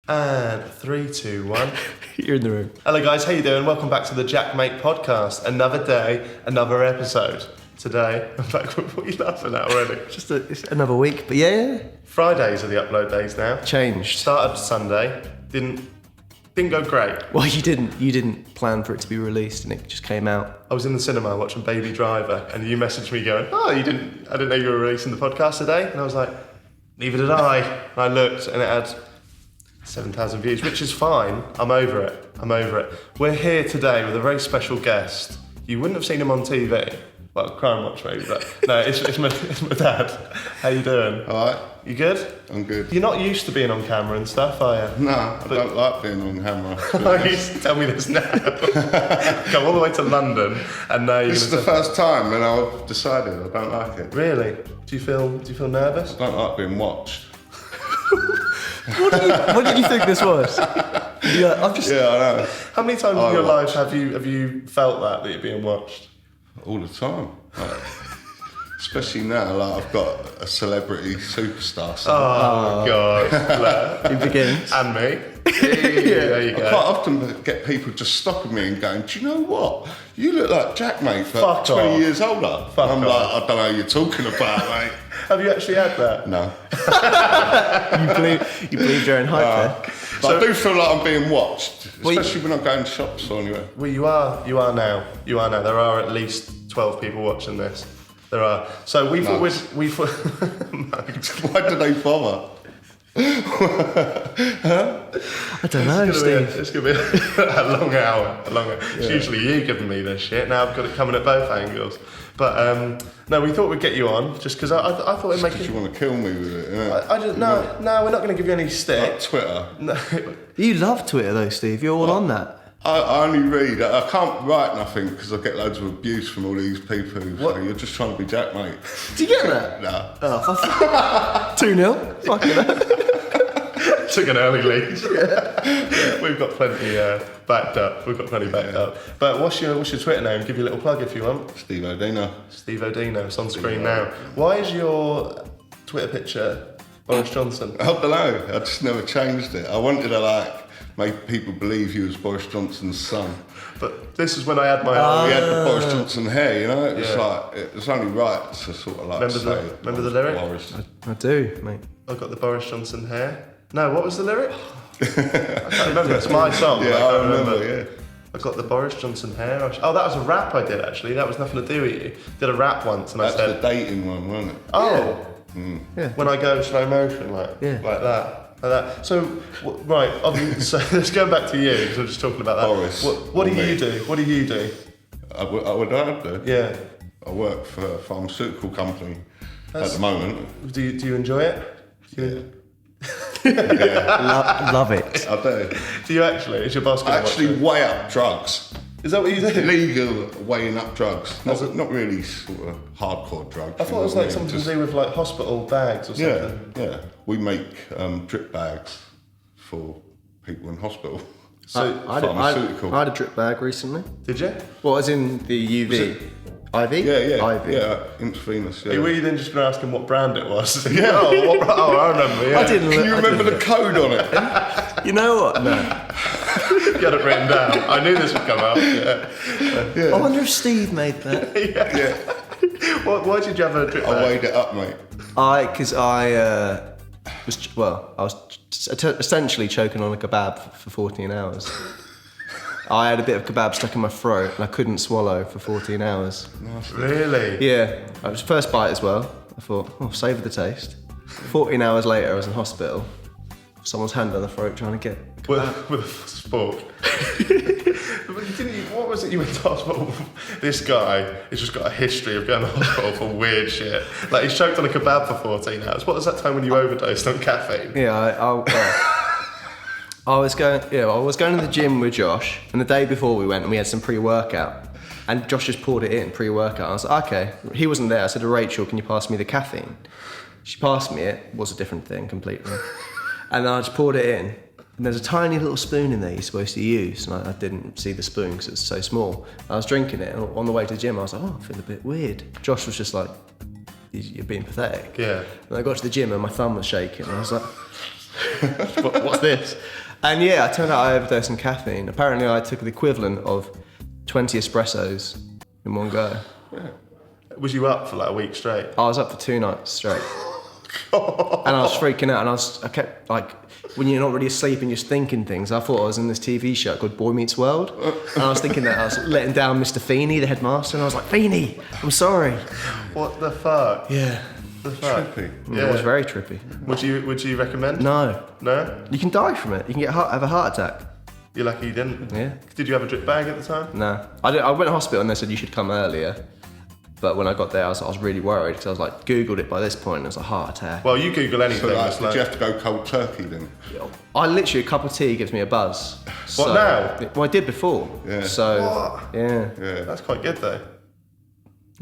And 3, 2, 1. You're in the room. Hello guys, how you doing? Welcome back to the JaackMaate Podcast. Another day, another episode. Today, I'm back. What are you laughing at already? It's another week, but yeah. Fridays are the upload days now. Changed. Started Sunday. Didn't go great. Well, you didn't plan for it to be released, and it just came out. I was in the cinema watching Baby Driver, and you messaged me going, "Oh, I didn't know you were releasing the podcast today." And I was like, "Neither did I." And I looked, and it had 7,000 views, which is fine. I'm over it. We're here today with a very special guest. You wouldn't have seen him on TV. Well, Crime Watch maybe, but no, it's my dad. How you doing? All right. You good? I'm good. You're not used to being on camera and stuff, are you? No, I don't like being on camera. You used to tell me this now. Go all the way to London, and now you're. This is the first time when I've decided I don't like it. Really? Do you feel nervous? I don't like being watched. What did you think this was? Yeah, I know. How many times in your life have you felt that you're being watched? All the time. Like, especially now, like I've got a celebrity superstar. So Oh God! It begins. And me. There you I go. quite often get people just stopping me and going, "Do you know what? You look like JaackMaate for Fuck 20 off. years older." Fuck I'm off. like, I don't know what you're talking about, mate. Have you actually had that? No. You believed your own hype there. But I do feel like I'm being watched, especially when I go in shops or anywhere. Well, you are now. There are at least 12 people watching this. There are. So we thought. Why do they bother? I don't know, Steve. It's going to be a long hour. It's usually you giving me this shit. Now I've got it coming at both angles. But no, we thought we'd get you on just because I thought it'd make it. You want to kill me with it, innit? I don't. No, we're not going to give you any stick. Like Twitter. No. You love Twitter though, Steve. You're all on that. I only read. I can't write nothing because I get loads of abuse from all these people who say you're just trying to be JaackMaate. Do you get that? No. Oh, 2-0. Fucking hell. Took an early lead. We've got plenty backed up. But what's your Twitter name? Give you a little plug if you want. Steve Odino. Steve Odino. It's on screen now. Why is your Twitter picture Boris Johnson? I don't know. I just never changed it. I wanted to make people believe he was Boris Johnson's son. But this is when I had my He had the Boris Johnson hair, you know. It was Yeah. it was only right to sort of Remember the lyric? Boris. I do, mate. I've got the Boris Johnson hair. No, what was the lyric? I can't remember. It's my song. Yeah, I I can't remember. Yeah. I got the Boris Johnson hair. Oh, that was a rap I did actually. That was nothing to do with you. Did a rap once and That's I said, the dating one, wasn't it? "Oh, Yeah. when I go slow motion, like that." So, right. So let's go back to you because we're just talking about that. Boris. What do you do? What do you do? What do I do? Yeah. I work for a pharmaceutical company at the moment. Do you enjoy it? Love it. I do. Do you actually? Is your boss going I actually weigh up drugs. Is that what you do? Legal weighing up drugs. Not really sort of hardcore drugs. I thought it was like something to do with like hospital bags or something. Yeah. We make drip bags for people in hospital. So pharmaceutical. I had a drip bag recently. did you? What, as in the UV? IV? Yeah. IV. Yeah, intravenous. Yeah. Were you then just going to ask him what brand it was? Yeah. I remember. Yeah. I didn't. Can you remember the code on it? You know what? No. You had it written down. I knew this would come up. Yeah. I wonder if Steve made that. Yeah. Why did you have a drip I bag? weighed it up, mate. Because I was essentially choking on a kebab for 14 hours. I had a bit of kebab stuck in my throat and I couldn't swallow for 14 hours. Really? Yeah, it was first bite as well. I thought, savour the taste. 14 hours later, I was in hospital. Someone's hand on the throat trying to get kebab. With a fork. What was it you went to hospital? This guy has just got a history of going to hospital for weird shit. Like he's choked on a kebab for 14 hours. What was that time when you overdosed on caffeine? Yeah, I was going to the gym with Josh, and the day before we went, and we had some pre-workout, and Josh just poured it in pre-workout. I was like, okay. He wasn't there. I said to Rachel, "Can you pass me the caffeine?" She passed me it. It was a different thing completely, and I just poured it in. And there's a tiny little spoon in there you're supposed to use, and I didn't see the spoon because it's so small. I was drinking it, and on the way to the gym, I was like, I feel a bit weird. Josh was just like, "You're being pathetic." Yeah. And I got to the gym, and my thumb was shaking, and I was like, what's this? And yeah, it turned out I overdosed on caffeine. Apparently I took the equivalent of 20 espressos in one go. Yeah. Was you up for like a week straight? I was up for 2 nights straight. And I was freaking out, and I kept like, when you're not really asleep and just thinking things, I thought I was in this TV show called Boy Meets World, and I was thinking that I was letting down Mr. Feeney, the headmaster, and I was like, Feeney, I'm sorry. What the fuck? Yeah. The fuck? Trippy. Yeah. It was very trippy. Would you recommend? No. No? You can die from it. You can have a heart attack. You're lucky you didn't. Yeah. Did you have a drip bag at the time? No. I went to hospital and they said you should come earlier. But when I got there, I was really worried because I was like, Googled it by this point and it was a heart attack. Well, you Google anything. So like, it's did you have to go cold turkey then? I literally, a cup of tea gives me a buzz. What now? Well, I did before. Yeah. So, What? yeah. That's quite good though.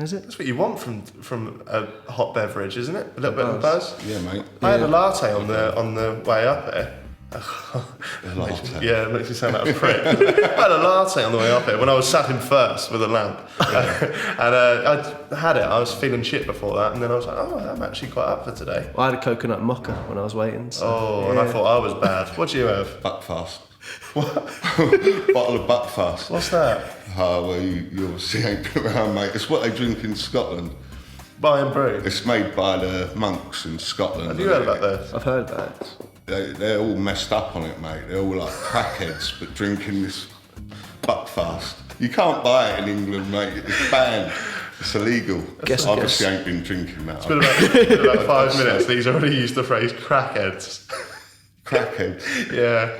Is it? That's what you want from a hot beverage, isn't it? A little bit of a buzz. Yeah, mate. I had a latte on the way up here. A latte. Yeah, it makes you sound like a prick. I had a latte on the way up here when I was sat in first with a lamp. And I had it, I was feeling shit before that, and then I was like, oh, I'm actually quite up for today. I had a coconut mocha when I was waiting. So, Oh, and I thought I was bad. What do you have? Buckfast. What? Bottle of Buckfast. What's that? Oh, well, you obviously ain't been around, mate. It's what they drink in Scotland. Buy and brew. It's made by the monks in Scotland. Have you heard about this? I've heard about it. They're all messed up on it, mate. They're all like crackheads, but drinking this Buckfast. You can't buy it in England, mate. It's banned. It's illegal. Obviously, ain't been drinking that. It's been about 5 minutes. He's already used the phrase crackheads. Crackheads. Yeah.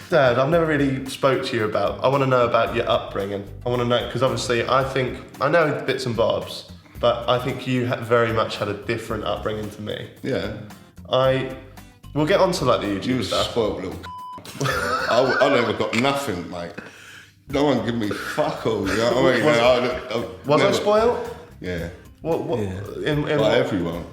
Dad, I've never really spoke to you about. I want to know about your upbringing. I want to know because obviously I know bits and bobs, but I think you very much had a different upbringing to me. Yeah. We'll get on to like the You YouTube was a stuff. spoilt little I never got nothing, mate. No one give me fuck all, you know what I mean? Was I never- spoiled? Yeah. What? Yeah. In Like what? everyone,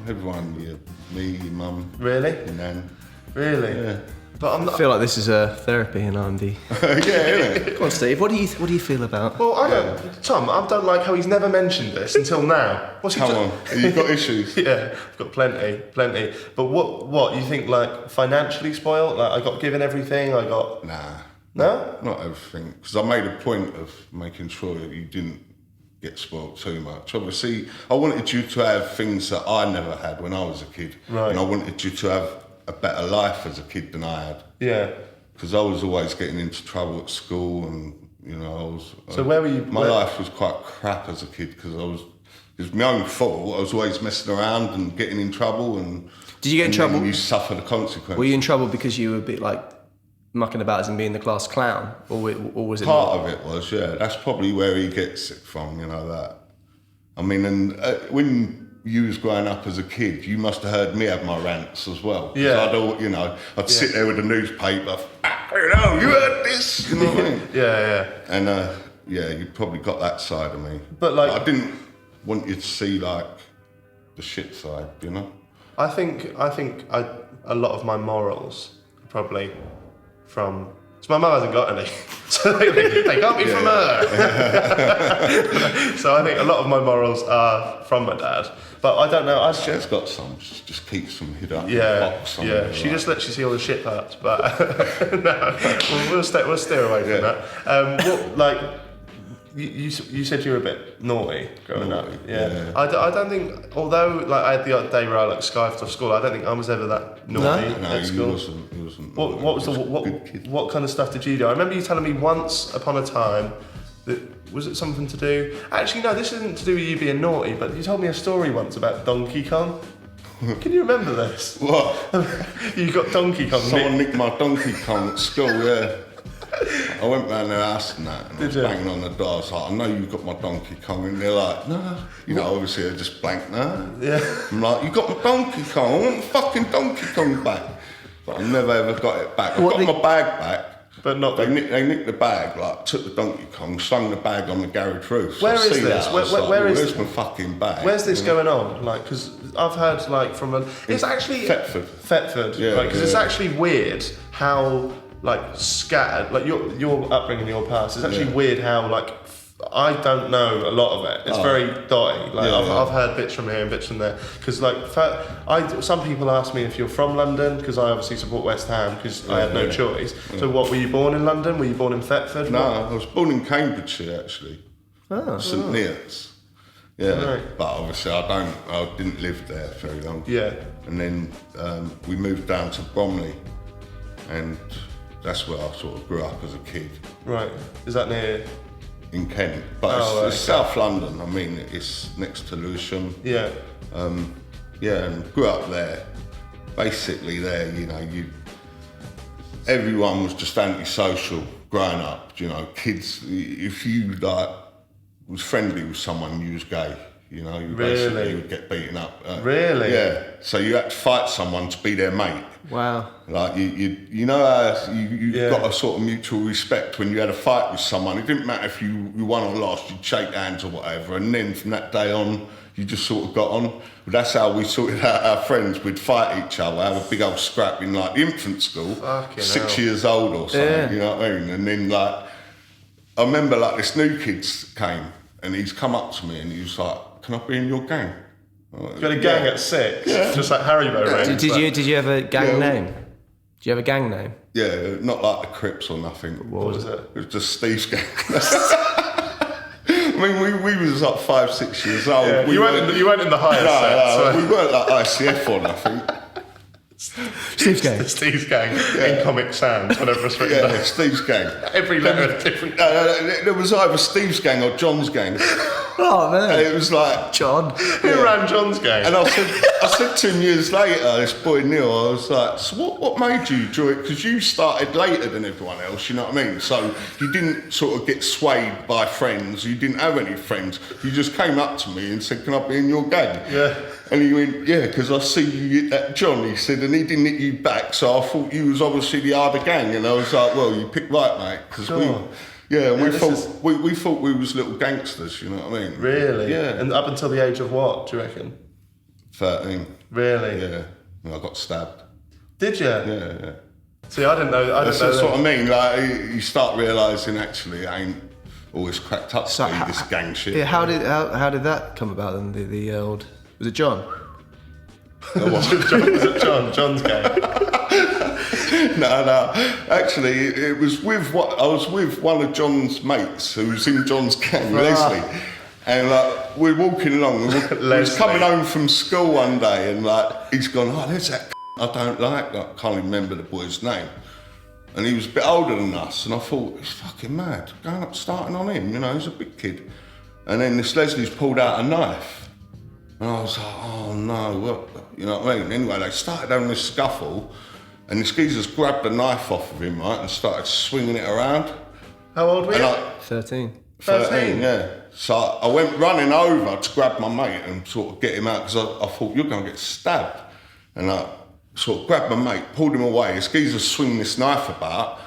me, your mum, Really? your nan. Really? Yeah. But I'm I not. feel like this is a therapy and I'm the... Yeah, innit? Come on, Steve, what do you feel about... Well, I don't. Tom, I don't like how he's never mentioned this until now. What's he Come done? on, you've got issues. Yeah, I've got plenty. But what you think? Like financially spoiled? Like I got given everything. I got Nah, no. not everything. Because I made a point of making sure that you didn't get spoilt too much. Obviously, I wanted you to have things that I never had when I was a kid. Right. And I wanted you to have a better life as a kid than I had. Yeah. Because I was always getting into trouble at school, and you know, So where were you? My life was quite crap as a kid because it was my own fault. I was always messing around and getting in trouble, and Did you get in and trouble? then you suffer the consequences. Were you in trouble because you were a bit like mucking about as in being the class clown, or was it Part of it was, yeah. That's probably where he gets it from, you know that. I mean, and when you was growing up as a kid, you must have heard me have my rants as well. 'Cause Yeah. I'd sit there with the newspaper. You know, you heard this. You know what I mean? Yeah. And you probably got that side of me. But, like- I didn't want you to see like the shit side, you know. I think a lot of my morals are probably from. So my mum hasn't got any, so they can't be from her. So I think a lot of my morals are from my dad, but I don't know. She's got some. She just keeps them hid up in a Yeah, box somewhere. yeah. She just lets you see all the shit parts, but no, we'll steer away from that. What, like, you said you were a bit naughty growing up. Naughty, Yeah. yeah. I don't think, although like I had the odd day where I like skived off school, I don't think I was ever that naughty No, at you school. wasn't. What was You a good kid. what kind of stuff did you do? I remember you telling me once upon a time that was it something to do? Actually, no, this isn't to do with you being naughty, but you told me a story once about Donkey Kong. Can you remember this? What? You got Donkey Kong. Someone nicked my Donkey Kong at school, yeah. I went round their house and that, and I was you? banging on the door. I was like, I know you've got my Donkey Kong. And they're like, no. You know, obviously they're just blank, no. Yeah. I'm like, you got my Donkey Kong. I want my fucking Donkey Kong back. But I never ever got it back. I got my bag back. But not They nicked the bag, like, took the Donkey Kong, slung the bag on the garage roof. So Where I is see this? that, I was like, where's my fucking bag? Where's this going on? Like, because I've heard like from it's actually Thetford. Thetford, Yeah, because it's yeah. actually weird how like scattered, like your upbringing, your past. It's actually Yeah. weird how like I don't know a lot of it. It's very dotty. Like I've heard bits from here and bits from there. Because some people ask me if you're from London, because I obviously support West Ham because I had no choice. So what, were you born in London? Were you born in Thetford? No, I was born in Cambridgeshire actually. St Neots. Yeah, right. But obviously I didn't live there very long. Yeah. And then we moved down to Bromley, and that's where I sort of grew up as a kid. Right. Is that near? In Kent, but it's South London. I mean, it's next to Lewisham. Yeah. And grew up there. Basically, there, you know, everyone was just antisocial growing up. You know, kids. If you was friendly with someone, you was gay. You know, you basically would get beaten up. Really? Yeah. So you had to fight someone to be their mate. Wow. Like you know how you got a sort of mutual respect when you had a fight with someone. It didn't matter if you won or lost, you'd shake hands or whatever. And then from that day on, you just sort of got on. Well, that's how we sorted out our friends. We'd fight each other, have a big old scrap in like the infant school, 6 years old or something, you know what I mean? And then like, I remember like this new kid came and he's come up to me and he was like, "Can I be in your gang?" You had a gang at 6? Yeah. Just like Haribo range. Did you have a gang name? Did you have a gang name? Yeah, not like the Crips or nothing. What was it? It was just Steve's gang. I mean, we was like 5-6 years old. Yeah, you weren't in the highest set. No, we weren't like ICF or nothing. Steve's gang. Steve's gang in Comic Sans, whatever it's written. Yeah, Steve's gang. Every letter different. There was either Steve's gang or John's gang. Oh man! And it was like John. Who ran John's gang? And I said to him years later, this boy Neil, I was like, "So what made you do it? Because you started later than everyone else, you know what I mean? So you didn't sort of get swayed by friends. You didn't have any friends. You just came up to me and said, 'Can I be in your gang?' Yeah. And he went, 'Yeah, because I see you hit that John,' he said, 'and he didn't hit you back, so I thought you was obviously the other gang.' And I was like, 'Well, you picked right, mate.' Because we thought we was little gangsters, you know what I mean? Really? Yeah. And up until the age of what, do you reckon? 13. Really? Yeah. And I got stabbed. Did you? Yeah. See, I didn't know. That's what I mean. Like, you start realising actually, I ain't always cracked up to be this gang shit. Yeah. How did that come about? Then the old, was it John? Was it John? John's gang. No. Actually, it was I was with one of John's mates who was in John's gang, Leslie. And like we're walking along, we was coming home from school one day, and like he's gone, "Oh, there's that I don't like." I can't even remember the boy's name. And he was a bit older than us, and I thought, he's fucking mad, going up starting on him, you know, he's a big kid. And then this Leslie's pulled out a knife. And I was like, oh no, what, you know what I mean? Anyway, they started having this scuffle, and this geezer's grabbed the knife off of him, right, and started swinging it around. How old were you? 13. 13, yeah. So I went running over to grab my mate and sort of get him out, because I thought, you're going to get stabbed. And I sort of grabbed my mate, pulled him away, this geezer's swinging this knife about,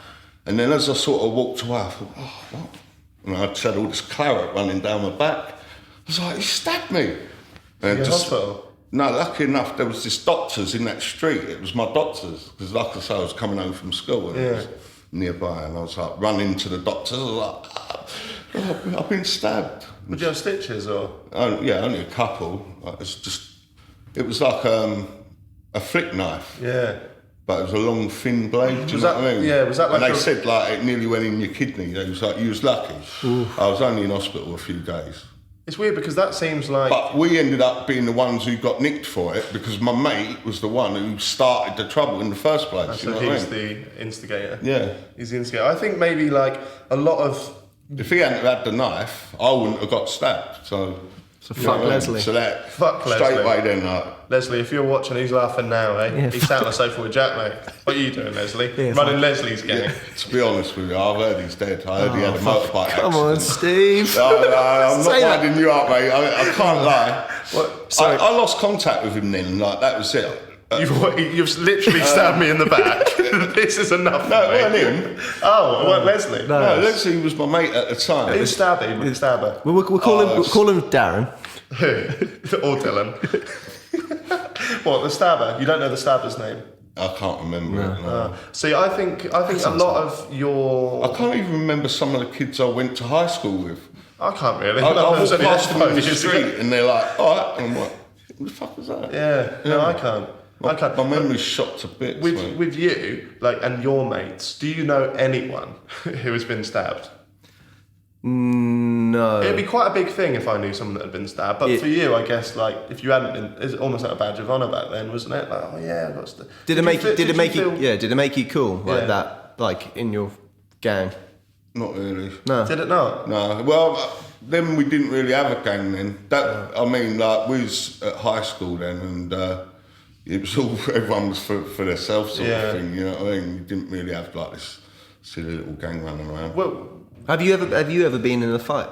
and then as I sort of walked away, I thought, oh, what? And I just had all this claret running down my back. I was like, he stabbed me. And hospital? No, lucky enough, there was this doctor's in that street. It was my doctor's, because like I say, I was coming home from school and it was nearby, and I was like running to the doctor's. I was like, I've been stabbed. Would you have stitches or? Yeah, only a couple. It was like a flick knife. Yeah. But it was a long, thin blade. Do you know what I mean? Yeah, was that like? And they said like it nearly went in your kidney. It was like you was lucky. Oof. I was only in hospital a few days. It's weird because that seems like. But we ended up being the ones who got nicked for it, because my mate was the one who started the trouble in the first place. So he's the instigator. Yeah. He's the instigator. I think maybe like a lot of. If he hadn't had the knife, I wouldn't have got stabbed. So fuck Leslie. So that fuck straight Leslie. away then. Leslie, if you're watching, who's laughing now, eh? Yeah, he's sat on the sofa with Jack, mate. What are you doing, Leslie? Yeah, running Leslie's gang. Yeah, to be honest with you, I've heard he's dead. I heard he had a motorbike accident. Come on, Steve. No, I'm not winding you up, mate. I can't lie. What? Sorry. I lost contact with him then. Like that was it. You've literally stabbed me in the back. This is enough. No, it wasn't him. Oh, it weren't Leslie. No, Leslie was my mate at the time. Who's stabbing? The stabber. We'll call him Darren. Or Dylan. What, the stabber? You don't know the stabber's name? I can't remember it. No. See, I think a lot of your. I can't even remember some of the kids I went to high school with. I can't really. I was was only past them in the 5 years street ago. and they're like, all right. And I'm like, what the fuck is that? Yeah, no, I can't. My memory's shot to bits. mate. With you, like, and your mates, do you know anyone who has been stabbed? No. It'd be quite a big thing if I knew someone that had been stabbed. But for you, I guess, like, if you hadn't been, it's almost like a badge of honour back then, wasn't it? Like, oh yeah, I got stabbed. Did it make you cool like that, like in your gang? Not really. No. Did it not? No. Well, then we didn't really have a gang then. I mean, like, we was at high school then, and it was all, everyone was for themselves sort of thing, you know what I mean? We didn't really have, like, this silly little gang running around. Well, Have you ever been in a fight?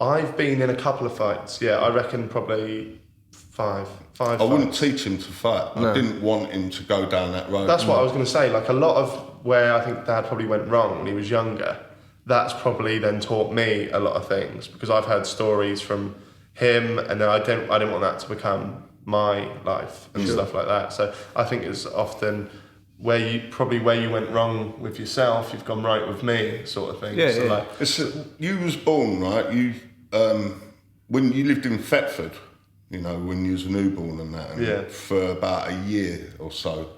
I've been in a couple of fights. Yeah, I reckon probably five. I wouldn't teach him to fight. No. I didn't want him to go down that road. That's what I was going to say. Like, a lot of where I think Dad probably went wrong when he was younger, that's probably then taught me a lot of things, because I've heard stories from him, and then I didn't want that to become my life and stuff like that. So I think it's often where you went wrong with yourself, you've gone right with me, sort of thing. Yeah, so yeah. Like, you was born, right? You when you lived in Thetford, you know, when you was a newborn and that, and for about a year or so,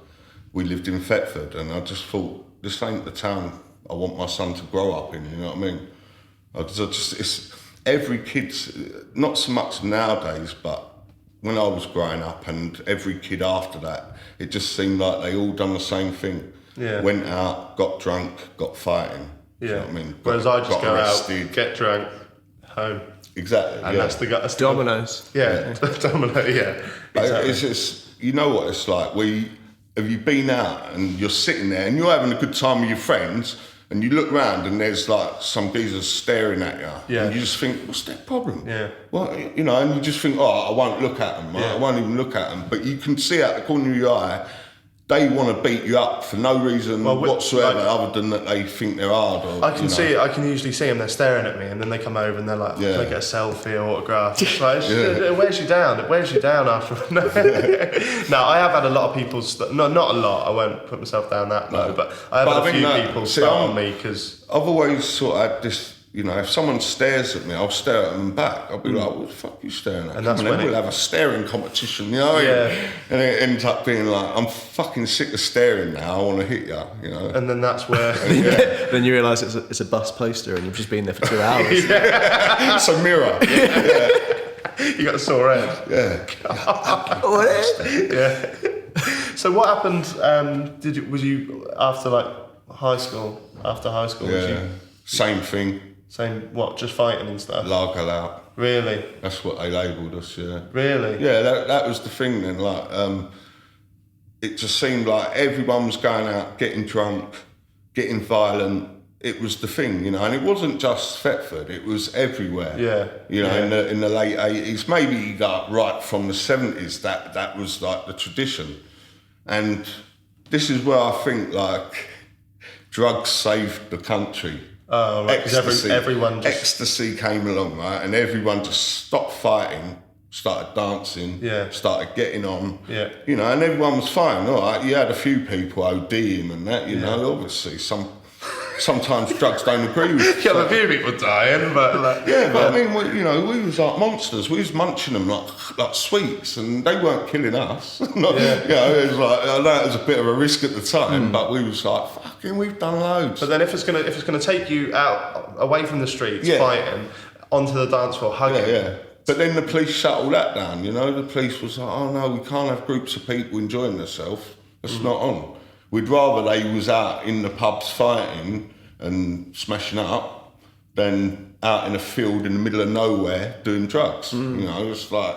we lived in Thetford, and I just thought, this ain't the town I want my son to grow up in, you know what I mean? It's every kid's, not so much nowadays, but when I was growing up and every kid after that, it just seemed like they all done the same thing. Yeah. Went out, got drunk, got fighting. yeah. You know what I mean? Whereas I just go arrested. out, get drunk, home. Exactly. And that's the Dominoes. Yeah, domino, yeah. Exactly. It's just, you know what it's like. Have you been out and you're sitting there and you're having a good time with your friends, and you look round and there's like some geezers staring at you, and you just think, what's their problem? Yeah. Well, you know, and you just think, oh, I won't look at them. I won't even look at them. But you can see out the corner of your eye, they want to beat you up for no reason whatsoever, other than that they think they're hard. Or, I can see it. I can usually see them. They're staring at me, and then they come over and they're like, "Can I get a selfie or autograph?" It's like, it wears you down. It wears you down after. No, I have had a lot of people. No, not a lot. I won't put myself down that low, but I have had a few people start on me because I've always sort of had this. You know, if someone stares at me, I'll stare at them back. I'll be like, what the fuck are you staring at? And that's when we'll have a staring competition, you know? And it ends up being like, I'm fucking sick of staring now, I want to hit you, you know? And then that's where... Then you realise it's a bus poster and you've just been there for 2 hours. It's a mirror. You got a sore head. Yeah. So what happened, was you after like high school? After high school? Was you, same thing. same, what, just fighting and stuff? Lager out. Really? That's what they labelled us, yeah. Really? Yeah, that was the thing then, like, it just seemed like everyone was going out, getting drunk, getting violent. It was the thing, you know, and it wasn't just Thetford, it was everywhere. Yeah. You know, in the late 80s, maybe like right from the 70s, that was like the tradition. And this is where I think like drugs saved the country. Oh, right, Ecstasy. everyone just... Ecstasy came along, right, and everyone just stopped fighting, started dancing, started getting on, you know, and everyone was fine. All right, you had a few people ODing and that, you know, obviously sometimes drugs don't agree with you. Yeah, a few people dying, but like... Yeah, but I mean, we was like monsters. We was munching them like sweets, and they weren't killing us. You know, it was like, I know it was a bit of a risk at the time, but we was like, fucking, we've done loads. But then if it's gonna take you out, away from the streets, fighting, onto the dance floor, hugging... Yeah. But then the police shut all that down, you know? The police was like, oh no, we can't have groups of people enjoying themselves. That's not on. We'd rather they was out in the pubs fighting and smashing up than out in a field in the middle of nowhere doing drugs. You know, it's like,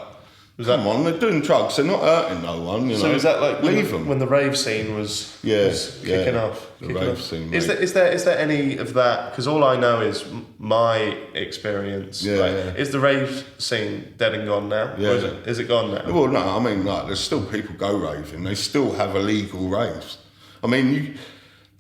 come on, they're doing drugs, they're not hurting no one, you know. So is that like leave when the rave scene was kicking off? The rave scene, Is there any of that? Because all I know is my experience. Is the rave scene dead and gone now? Yeah. Or is it gone now? Well, no, I mean, like, there's still people go raving. They still have illegal raves. I mean,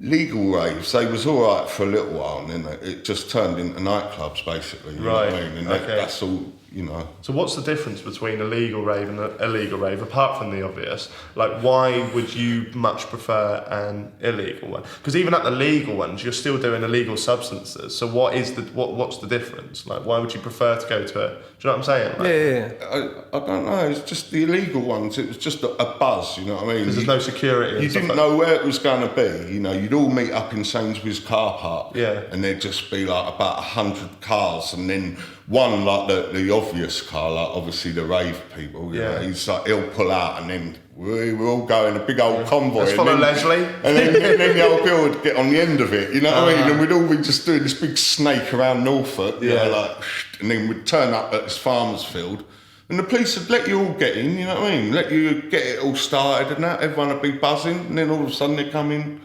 legal raves, they was all right for a little while, and then it just turned into nightclubs, basically. You know what I mean? And that's all, you know. So what's the difference between a legal rave and an illegal rave, apart from the obvious? Like, why would you much prefer an illegal one? Because even at the legal ones, you're still doing illegal substances. So what's the difference? Like, why would you prefer to go to it? Do you know what I'm saying? Like, Yeah. I don't know. It's just the illegal ones. It was just a buzz. You know what I mean? Because there's no security. You didn't know where it was going to be. You know, you'd all meet up in Sainsbury's car park. Yeah. And there'd just be like about 100 cars, and then one like the obvious car, like obviously the rave people. You know, he'll pull out, and then we're all going a big old convoy. Let's follow Leslie. And then the old girl would get on the end of it. You know what I mean? And we'd all be just doing this big snake around Norfolk. You know, like, and then we'd turn up at this farmer's field. And the police would let you all get in, you know what I mean? Let you get it all started and that, everyone would be buzzing, and then all of a sudden they come in,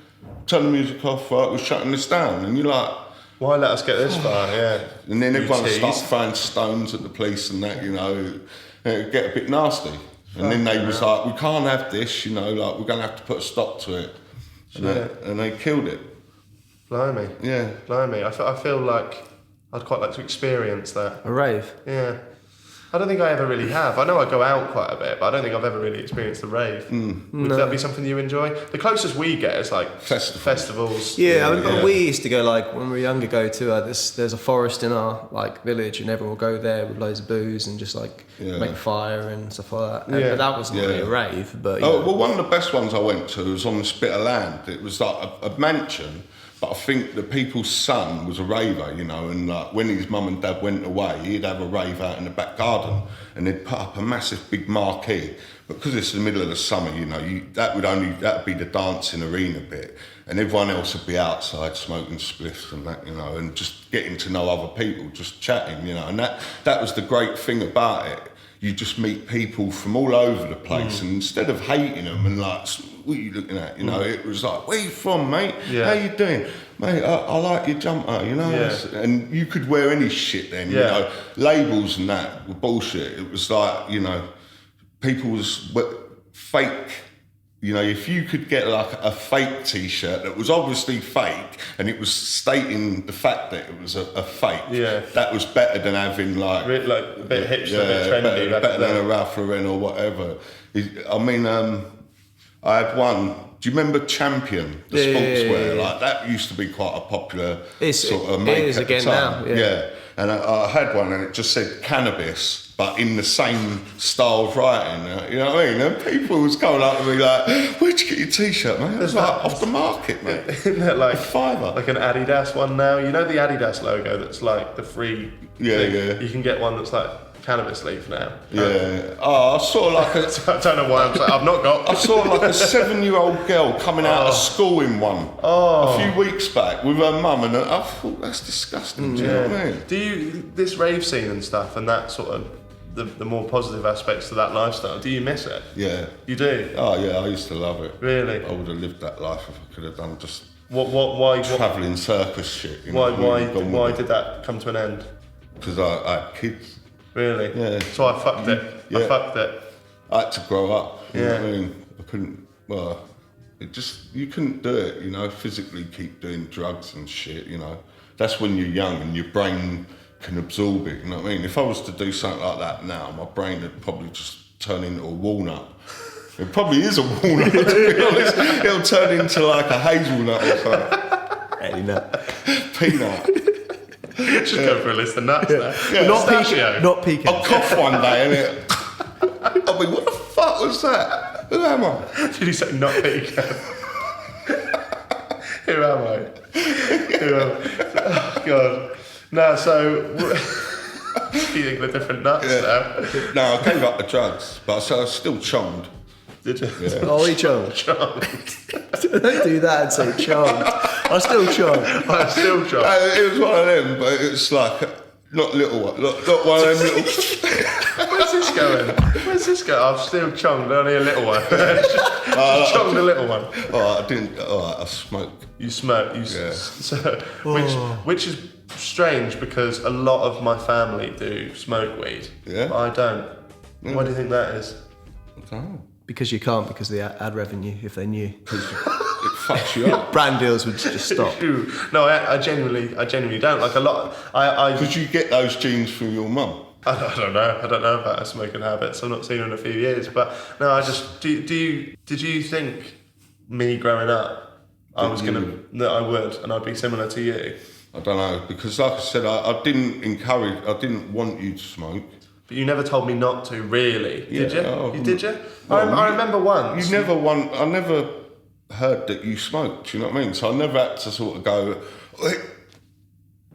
turn the music off, right, we're shutting this down, and you're like... Why let us get this far, yeah. And then everyone would start throwing stones at the police and that, you know, and it would get a bit nasty. And then they was like, we can't have this, you know, like, we're going to have to put a stop to it. And they killed it. Blimey. Yeah. Blimey. I feel like I'd quite like to experience that. A rave? Yeah. I don't think I ever really have. I know I go out quite a bit, but I don't think I've ever really experienced a rave. Would that be something you enjoy? The closest we get is like festivals. Yeah, I mean, we used to go, like, when we were younger, go to there's a forest in our like village, and everyone will go there with loads of booze and just like make fire and stuff like that. But that wasn't really a rave. But well, one of the best ones I went to was on this bit of land. It was like a mansion. But I think the people's son was a raver, you know, and like when his mum and dad went away, he'd have a rave out in the back garden, and they'd put up a massive big marquee. But because it's the middle of the summer, you know, that'd be the dancing arena bit, and everyone else would be outside smoking spliffs and that, you know, and just getting to know other people, just chatting, you know, and that was the great thing about it. You just meet people from all over the place, and instead of hating them and like, what are you looking at? You know, it was like, where you from, mate? How you doing? Mate, I like your jumper, you know? And you could wear any shit then, you know? Labels and that were bullshit. It was like, you know, people's fake. You know, if you could get like a fake T-shirt that was obviously fake and it was stating the fact that it was a fake, that was better than having like a bit hipster, a bit trendy, better than a Ralph Lauren or whatever. I mean, I had one. Do you remember Champion, the sportswear? Like that used to be quite a popular sort of make. It is at again the time. now. Yeah. And I had one, and it just said cannabis, but in the same style of writing. You know what I mean? And people was coming up to me like, "Where'd you get your T-shirt, man?" It was like off the market, mate. Isn't that like $5? Like an Adidas one now? You know the Adidas logo that's like the free thing? You can get one that's like cannabis leaf now. I saw like I don't know why I've not got. I saw like a 7-year-old girl coming out of school in one a few weeks back with her mum, and I thought that's disgusting. Do you know what I mean? Do you this rave scene and stuff and that sort of the more positive aspects to that lifestyle? Do you miss it? Yeah. You do? Oh yeah, I used to love it. Really? I would have lived that life if I could have done just why travelling circus shit. You know, why did that come to an end? Because I had kids. Really? Yeah. So I fucked it. Yeah. I fucked it. I had to grow up. You know what I mean? I couldn't. Well, you couldn't do it. You know, physically keep doing drugs and shit. You know, that's when you're young and your brain can absorb it. You know what I mean? If I was to do something like that now, my brain would probably just turn into a walnut. It probably is a walnut, to be honest. It'll turn into like a hazelnut or something. Any nut. Peanut. Just go for a list of nuts there. Yeah. Not pecan. I'll cough one day and I'll be, what the fuck was that? Who am I? Did you say not pecan? Who am I? Oh, God. No, so... Eating the different nuts now. No, I gave up the drugs, but I was still chonged. Did you? Yeah. Oh, he chonged. Don't do that and say chonged. I'm still chonged. I'm still chonged. It was one of them, but it's like, not little one, not one of them little... Where's this going? I'm still chonged, only a little one. Just chonged a little one. I smoked. You smoke. Which is strange because a lot of my family do smoke weed. Yeah. But I don't. Why do you think that is? I don't know. Because you can't, because of the ad revenue, if they knew. fucks you up. Brand deals would just stop. No, I genuinely don't. Like a lot. Did you get those genes from your mum? I don't know. I don't know about her smoking habits. I've not seen her in a few years. But no, I just did you think me growing up that I would and I'd be similar to you? I don't know, because like I said, I didn't want you to smoke. But you never told me not to, really, did you? Oh, Did you? Well, I remember once. I never heard that you smoked, do you know what I mean? So I never had to sort of go,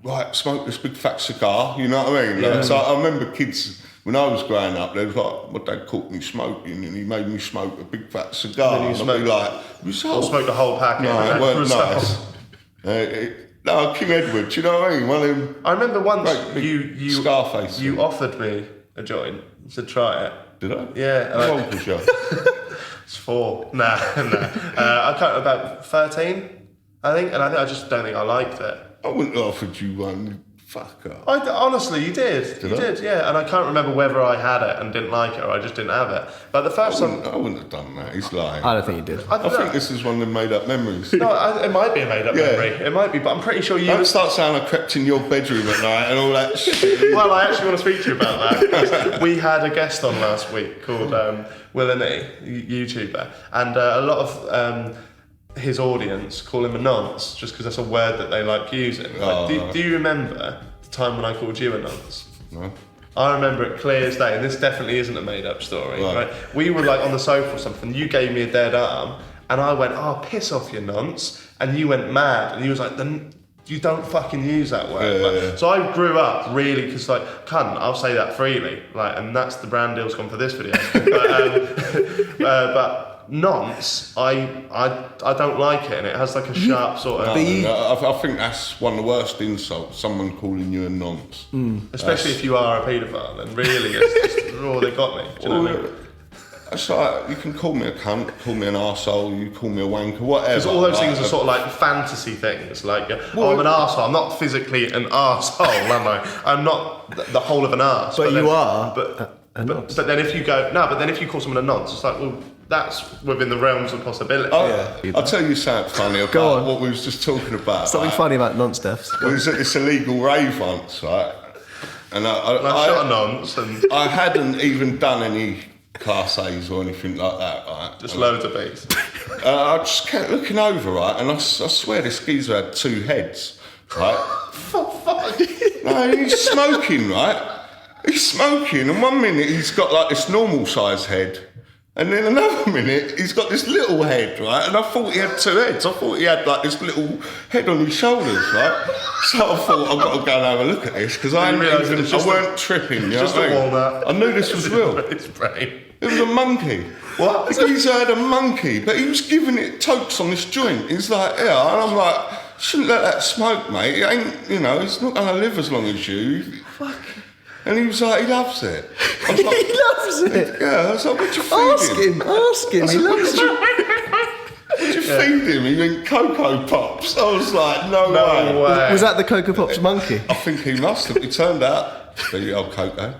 right, smoke this big fat cigar, you know what I mean? Yeah. Like, so I remember kids, when I was growing up, they was like, my dad caught me smoking and he made me smoke a big fat cigar. And then you I'd be like, Or smoked the whole packet. no, it weren't nice. No, King Edward, do you know what I mean? One of them. I remember once Right, you Scarface. You offered me a joint to try it. Did I? Yeah. How old was you? It's 4. Nah. I can't, about 13, I think, and I just don't think I liked it. I wouldn't have offered you one. Fucker. Honestly, you did. You did, yeah. And I can't remember whether I had it and didn't like it or I just didn't have it. But the first time... I wouldn't have done that. He's lying. I don't think you did. I think this is one of the made-up memories. No, it might be a made-up memory. It might be, but I'm pretty sure you... Don't start saying I crept in your bedroom at night and all that shit. Well, I actually want to speak to you about that. We had a guest on last week called Will and YouTuber, and a lot of his audience call him a nonce just because that's a word that they like using. Like, do you remember the time when I called you a nonce? No. I remember it clear as day, and this definitely isn't a made-up story. Right? We were like on the sofa or something. You gave me a dead arm, and I went, "Oh, piss off, you nonce!" And you went mad, and you was like, "Then you don't fucking use that word." Yeah. So I grew up really because, like, cunt, I'll say that freely, like, and that's the brand deal's gone for this video. But nonce, I don't like it, and it has like a sharp sort of. I think that's one of the worst insults. Someone calling you a nonce. Especially if you are a paedophile, and really, it's just, oh, they got me. Do you know what I mean? That's like, you can call me a cunt, call me an arsehole, you call me a wanker, whatever. Because all those things are sort of like fantasy things, like, I'm an arsehole. I'm not physically an arsehole, am I? I'm not the whole of an arse. But you are. But then if you go, no, but then if you call someone a nonce, it's like, well, that's within the realms of possibility. I'll tell you something funny about what we was just talking about. Something funny about nonce deaths. We was at this illegal rave once, right? And I shot a nonce and I hadn't even done any Class A's or anything like that, right? just loads of B's. I just kept looking over, right? And I swear this geezer had 2 heads, right? For fuck. No, he's smoking, right? He's smoking, and one minute he's got like this normal sized head, and then another minute he's got this little head, right? And I thought he had 2 heads. I thought he had like this little head on his shoulders, right? So I thought I've got to go and have a look at this because I weren't tripping. Just a walnut. I knew this was real. It's brain. It was a monkey. What? The geezer had a monkey, but he was giving it tokes on this joint. He's like, yeah, and I'm like, shouldn't let that smoke, mate. It ain't, it's not going to live as long as you. Fuck. And he was like, he loves it. I was like, He loves it. yeah, I was like, what'd you feed him? Ask him. He loves it. What'd you feed him? He went Cocoa Pops. I was like, no way. Was that the Cocoa Pops monkey? I think he must have. It turned out to be old Cocoa.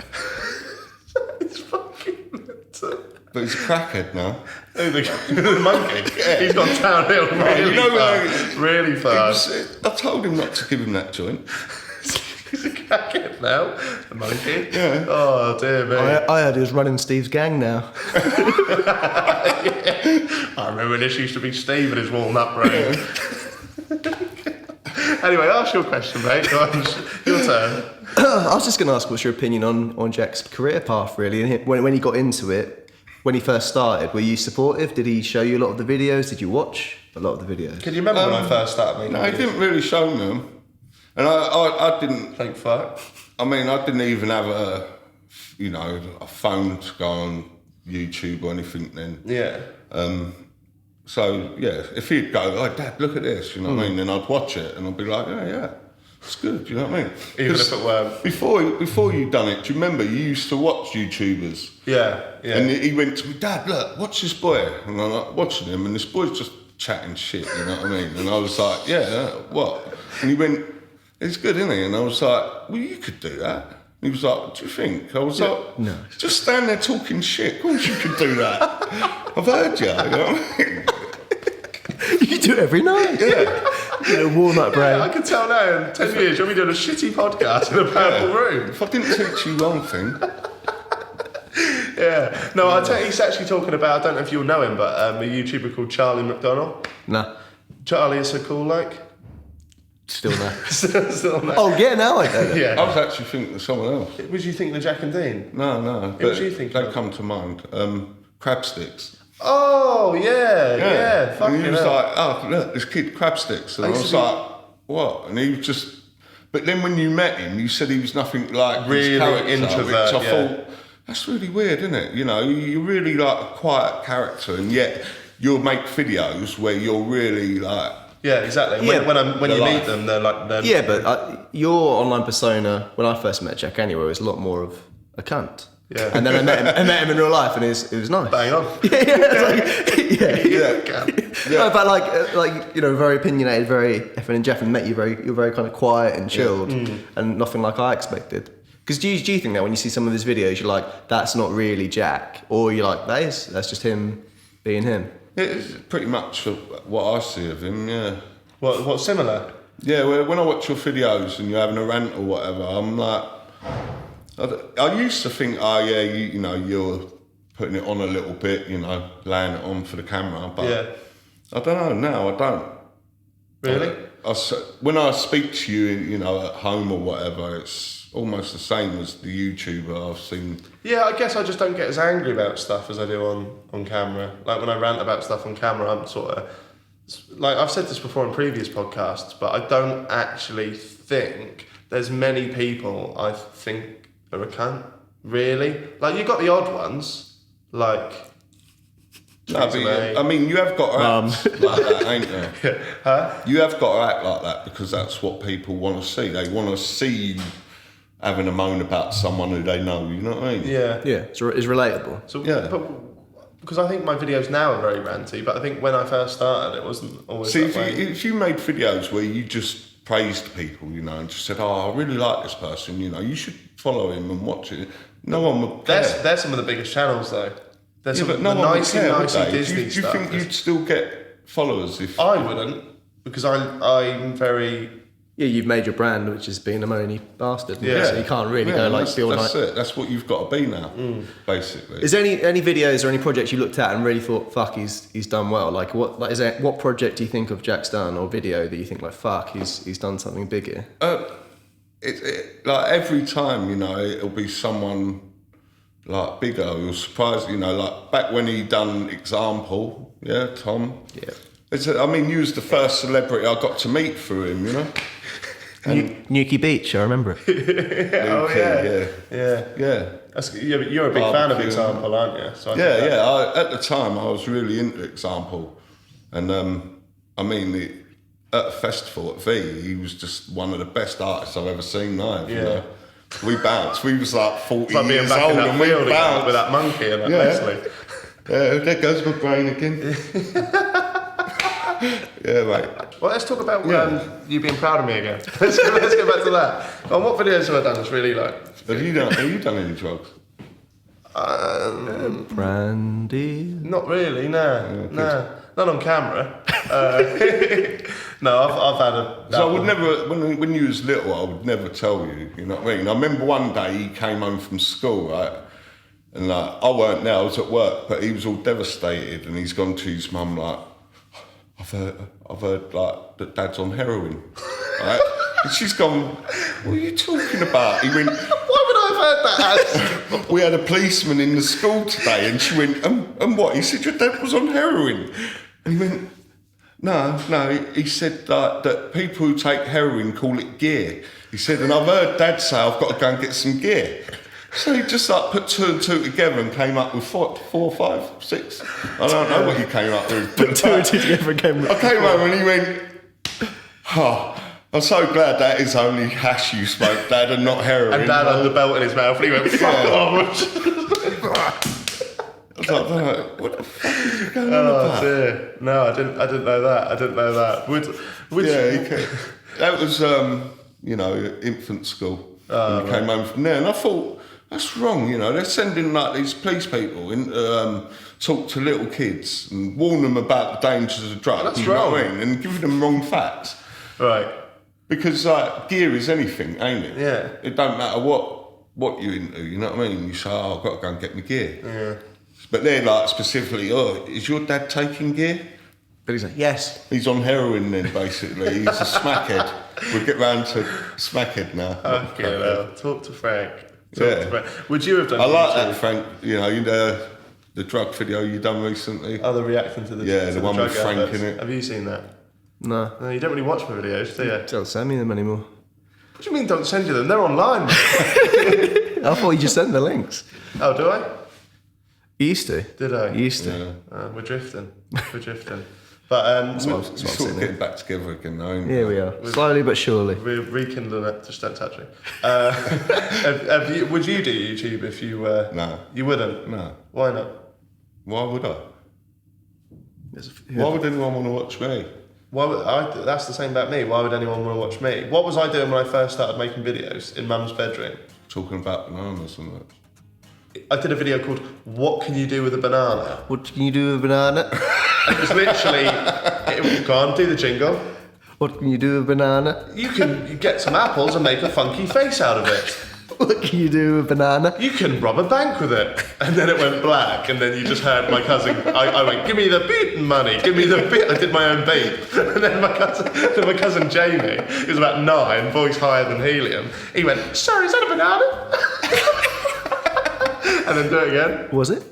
It's fucking mental. But he's a crackhead now. The monkey? Yeah. He's gone downhill really fast. I told him not to give him that joint. He's a crackhead now, the monkey. Yeah. Oh dear me. I heard he was running Steve's gang now. I remember when this used to be Steve and his walnut brain. Anyway, ask your question, mate. Go on, your turn. I was just going to ask, what's your opinion on Jack's career path, really? And when he got into it, when he first started, were you supportive? Did he show you a lot of the videos? Did you watch a lot of the videos? Can you remember when I first started? No, he didn't really show me them. And I didn't. Thank fuck. I mean, I didn't even have a phone to go on YouTube or anything then. Yeah. So yeah, if he'd go, oh Dad, look at this, you know what I mean? Then I'd watch it and I'd be like, yeah, it's good, you know what I mean? Even if it were before you done it, do you remember you used to watch YouTubers? Yeah. And he went to me, Dad, look, watch this boy. And I'm like watching him, and this boy's just chatting shit, you know what I mean? And I was like, yeah, what? And he went, it's good, isn't he? And I was like, well, you could do that. And he was like, what do you think? I was like, no. Just stand there talking shit. Of course you could do that. I've heard you, you know what I mean? You You do it every night. Yeah. Walnut bread. I can tell now in 10 years you'll be doing a shitty podcast in a purple room. If I didn't teach you one thing. Yeah. No, he's actually talking about, I don't know if you'll know him, but a YouTuber called Charlie McDonald. Nah. Charlie is so cool, like. Still no. Still no. Oh, yeah, now I know. Yeah. I was actually thinking of someone else. What do you think of Jaack and Dean? No. What do you think They of? come to mind. Crab sticks. Oh, yeah. Fucking And he was hell. like, oh, look, this kid crab sticks. And I was like, what? And he was just... But then when you met him, you said he was nothing like Really his character, introvert, which I yeah. thought, that's really weird, isn't it? You know, you're really like a quiet character, and yet you'll make videos where you're really like... Yeah, exactly. Yeah, When you life. meet them, they're like... Yeah, but your online persona, when I first met Jaack anyway, was a lot more of a cunt. Yeah. And then I met him in real life, and it was nice. Bang on. No, but like very opinionated, very effing and Jeff, and met you you're very kind of quiet and chilled, and nothing like I expected. Because do you think that when you see some of his videos, you're like, that's not really Jaack, or you're like, that's just him being him? It's pretty much what I see of him, yeah. What's similar? Yeah, well, when I watch your videos and you're having a rant or whatever, I'm like... I used to think, you know, you're putting it on a little bit, you know, laying it on for the camera, but I don't know, now I don't. Really? When I speak to you, you know, at home or whatever, it's almost the same as the YouTuber I've seen. Yeah, I guess I just don't get as angry about stuff as I do on camera. Like when I rant about stuff on camera, I'm sort of... Like I've said this before in previous podcasts, but I don't actually think there's many people I think are a cunt, really. Like, you got the odd ones, like... No, but I mean, you have got to act like that, ain't you? Huh? You have got to act like that because that's what people want to see. They want to see you having a moan about someone who they know, you know what I mean? Yeah. Yeah, it's relatable. So, Yeah. But, because I think my videos now are very ranty, but I think when I first started, it wasn't always See, that way. if you made videos where you just praised people, you know, and just said, oh, I really like this person, you know, you should follow him and watch it. No one would care. They're some of the biggest channels, though. There's Yeah, some but no the one would nicey care, would they? Disney Do you stuff. think you'd still get followers if... I wouldn't, because I'm very... Yeah, you've made your brand, which is being a moany bastard. Yeah. So you can't really go like that's, feel that's like... it. That's what you've got to be now, basically. Is there any videos or any projects you looked at and really thought, fuck, he's done well? Like what project do you think of Jack's done or video that you think like, fuck, he's done something big here? Like every time, you know, it'll be someone like bigger who'll surprise, you know, like back when he done Example, yeah, Tom. Yeah. I mean, you was the first celebrity I got to meet through him, you know. Newquay Beach, I remember it. Oh, yeah. Yeah. But you're a big fan of Example, aren't you? So At the time, I was really into Example, and I mean, at a festival at V, he was just one of the best artists I've ever seen live. Yeah. You know? We bounced. We was like 40 It's like being years back old, in that and we field again bounced with that monkey and that Yeah. Leslie. Yeah, there goes my brain again. Yeah, mate. Well, let's talk about you being proud of me again. Let's get back to that. Well, what videos have I done that's really like... Have you done any drugs? Brandy. Not really, no. Not on camera. No, I've had a... So I would never, when you was little, I would never tell you, you know what I mean? I remember one day he came home from school, right? And like, I weren't there, I was at work, but he was all devastated and he's gone to his mum like, I've heard like that Dad's on heroin, right? And she's gone, what are you talking about? He went, Why would I have heard that? we had a policeman in the school today, and she went, and what? He said, your dad was on heroin. And he went, no. He said that people who take heroin call it gear. He said, and I've heard Dad say I've got to go and get some gear. So he just like put two and two together and came up with 4, 5, 6. I don't know what he came up with. Put two and two together and came I came home and he went, oh, I'm so glad that is only hash you smoke, Dad, and not heroin. And Dad had the belt in his mouth and he went, fuck off. I was like, what the fuck is he going on about? Dear. No, I didn't know that. Which That was, you know, infant school. And we came home from there, and I thought That's wrong, you know. They're sending like these police people in talk to little kids and warn them about the dangers of drugs. That's you wrong. know what I mean? And giving them wrong facts. Right. Because like gear is anything, ain't it? Yeah. It don't matter what you're into, you know what I mean? You say, oh, I've got to go and get my gear. Yeah. But they're like specifically, oh, is your dad taking gear? But he's like, yes. He's on heroin then, basically. He's a smackhead. We'll get round to smackhead now. Okay, well, talk to Frank. Yeah. Would you have done I like YouTube? that, Frank. You know, the drug video you done recently. Oh, the reacting to the the one drug with Frank adverts. in it. Have you seen that? No. No, you don't really watch my videos, do you? Don't send me them anymore. What do you mean don't send you them? They're online. I thought you just sent the links. Oh, do I? You used to. Did I? You used to. Yeah. We're drifting. But That's what I was We're sort of getting back together again, though. ain't we? Here we are. Slowly but surely. we're rekindling it. Just don't touch me. Would you do YouTube if you were? No. You wouldn't? No. Why not? Why would I? Why would anyone want to watch me? Why would that's the same about me. Why would anyone want to watch me? What was I doing when I first started making videos in Mum's bedroom? Talking about bananas and that. I did a video called "What Can You Do with a Banana?" What can you do with a banana? It was literally, go on, do the jingle. What can you do with a banana? You get some apples and make a funky face out of it. What can you do with a banana? You can rob a bank with it. And then it went black, and then you just heard my cousin, I went, give me the beat money, give me the beat. I did my own beat. And then my cousin Jamie, who was about 9, voice higher than helium, he went, sorry, is that a banana? And then do it again. Was it?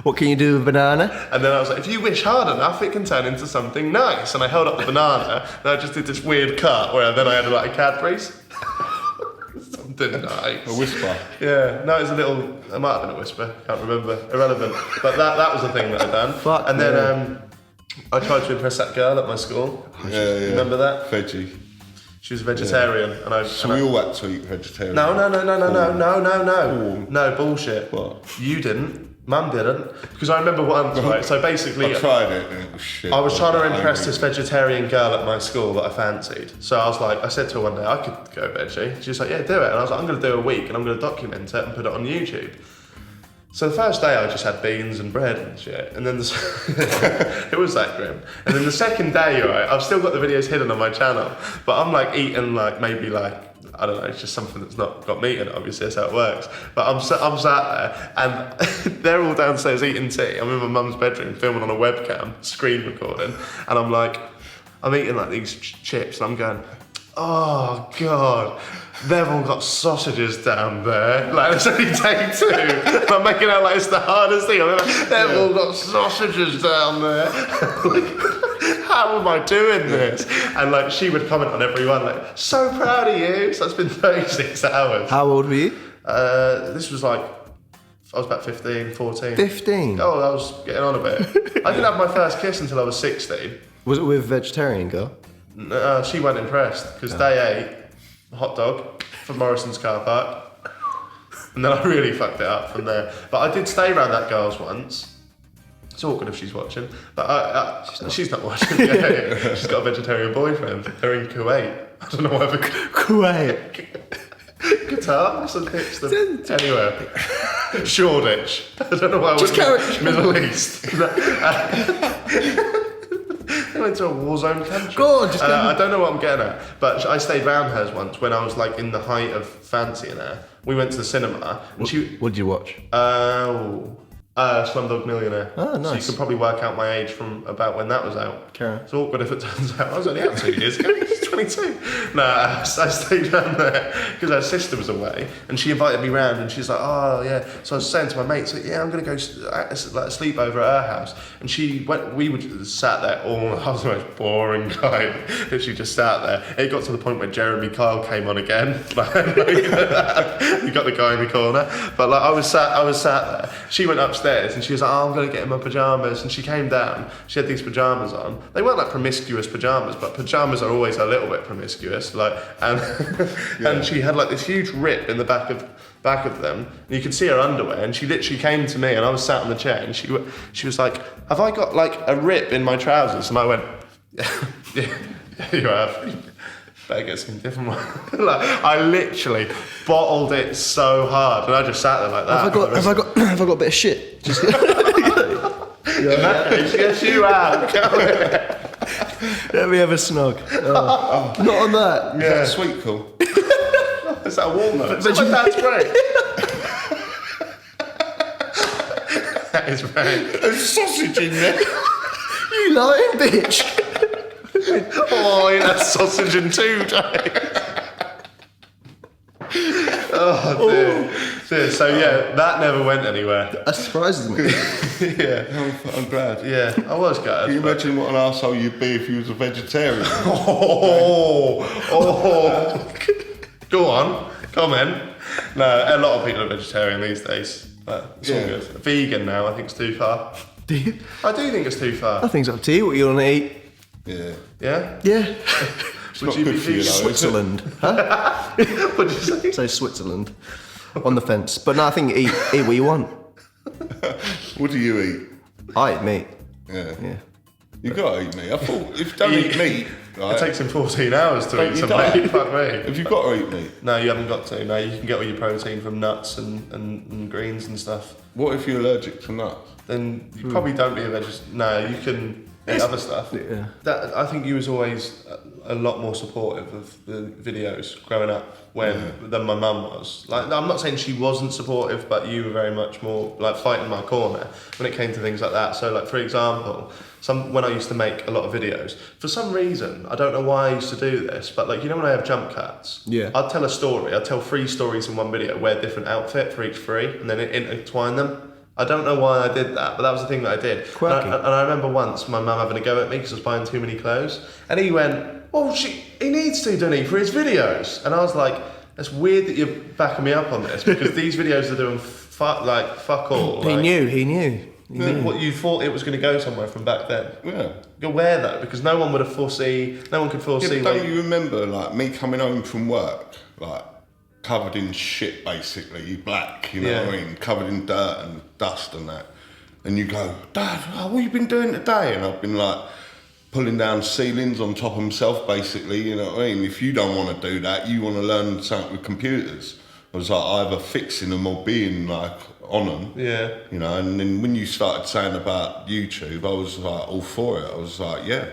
What can you do with a banana? And then I was like, if you wish hard enough, it can turn into something nice. And I held up the banana, and I just did this weird cut where then I had like a Cadbury's. Something nice. A whisper. Yeah, no, it was a little, it might have been a whisper, can't remember, irrelevant. But that was the thing that I'd done. Fuck and then I tried to impress that girl at my school. Yeah. Remember that? Veggie. She was a vegetarian. And I. So we all had to eat vegetarian. No, bullshit. What? You didn't. Mum didn't. Because I remember once, right, so basically... I tried it and it was shit. I was trying to impress this vegetarian girl at my school that I fancied. So I was like, I said to her one day, I could go veggie. She was like, yeah, do it. And I was like, I'm going to do a week and I'm going to document it and put it on YouTube. So the first day I just had beans and bread and shit. And then it was that grim. And then the second day, right, I've still got the videos hidden on my channel, but I'm like eating like maybe like, I don't know, it's just something that's not got meat in it, obviously, that's how it works. But I'm sat there and they're all downstairs eating tea. I'm in my mum's bedroom filming on a webcam, screen recording, and I'm eating like these chips and I'm going, oh God, they've all got sausages down there. Like, it's only day 2. And I'm making out like it's the hardest thing. They've all got sausages down there. How am I doing this? And like, she would comment on every one, like, so proud of you. So it's been 36 hours. How old were you? This was like, I was about 15, 14. 15? Oh, I was getting on a bit. I didn't have my first kiss until I was 16. Was it with a vegetarian girl? No, she wasn't impressed, because day 8, hot dog from Morrison's car park. And then I really fucked it up from there. But I did stay around that girl's once. It's awkward if she's watching, but she's not watching. Yeah. She's got a vegetarian boyfriend. They're in Kuwait. I don't know why. Kuwait. Qatar? What's the pitch? Anywhere. Shoreditch. I don't know why. Just carry Middle East. They went to a war zone country. Go on, just I don't know what I'm getting at, but I stayed round hers once when I was like in the height of fancying her. We went to the cinema. And What did you watch? Slumdog Millionaire. Oh, nice. So you can probably work out my age from about when that was out. Okay. It's awkward if it turns out I was only out 2 years ago. I was 22. No, I stayed down there because her sister was away and she invited me round and she's like, oh yeah. So I was saying to my mates, like, yeah, I'm going to go sleep over at her house. And we would sat there all, I was the most boring guy. Literally just sat there. It got to the point where Jeremy Kyle came on again. You got the guy in the corner. But like I was sat there. She went upstairs and she was like, oh, I'm going to get in my pyjamas. And she came down, she had these pyjamas on. They weren't like promiscuous pyjamas, but pyjamas are always a little bit promiscuous. Like, and and she had like this huge rip in the back of them. And you could see her underwear. And she literally came to me and I was sat on the chair and she was like, have I got like a rip in my trousers? And I went, yeah, you have. better get some different one. Like, I literally bottled it so hard, and I just sat there like that. Have I got a bit of shit? Just... Yes, you have. Let me have a snog. Oh. Not on that. Yeah. Is that sweet cool? Is that a walnut? That's Dad's great. That is right. There's sausage in there. You lying bitch. Oh, you had sausage in 2 days. Oh, dear. So, yeah, that never went anywhere. That surprises me. Yeah. I'm glad. Yeah, I was gutted. Can you imagine what an arsehole you'd be if you was a vegetarian? Oh. Go on, comment. No, a lot of people are vegetarian these days. But it's all good. Vegan now, I think it's too far. Do you? I do think it's too far. I think it's up to you what you want to eat. Yeah. Yeah? Yeah. It's not good for you, though, Switzerland. Huh? What did you say? So Switzerland. On the fence. But no, I think eat what you want. What do you eat? I eat meat. Yeah. Yeah. You gotta eat meat. I thought if you don't eat meat, right, It takes him 14 hours to Don't eat you some die? meat. Fuck me. Have you got to eat meat? No, you haven't got to. No, you can get all your protein from nuts and greens and stuff. What if you're allergic to nuts? Then you probably don't be a vegetarian. No, you can eat other stuff. Yeah. That I think you was always a lot more supportive of the videos growing up than my mum was. Like, I'm not saying she wasn't supportive, but you were very much more like fighting my corner when it came to things like that. So, like, for example, when I used to make a lot of videos, for some reason, I don't know why I used to do this, but like, you know when I have jump cuts? Yeah. I'd tell a story, I'd tell 3 stories in one video, wear a different outfit for each 3, and then intertwine them. I don't know why I did that, but that was the thing that I did. Quirky. And I remember once my mum having a go at me because I was buying too many clothes, and he went, "Oh, he needs to, doesn't he, for his videos?" And I was like, "That's weird that you're backing me up on this because these videos are doing fuck all." He knew. What you thought it was going to go somewhere from back then. Yeah. You're aware though, because no one could foresee. Yeah, but don't you remember, like, me coming home from work, like, covered in shit, basically, black, you know what I mean, covered in dirt and dust and that, and you go, "Dad, what have you been doing today?" And I've been like pulling down ceilings on top of myself, basically, you know what I mean. If you don't want to do that, you want to learn something with computers. I was like either fixing them or being like on them, you know. And then when you started saying about YouTube, I was like all for it. I was like, yeah,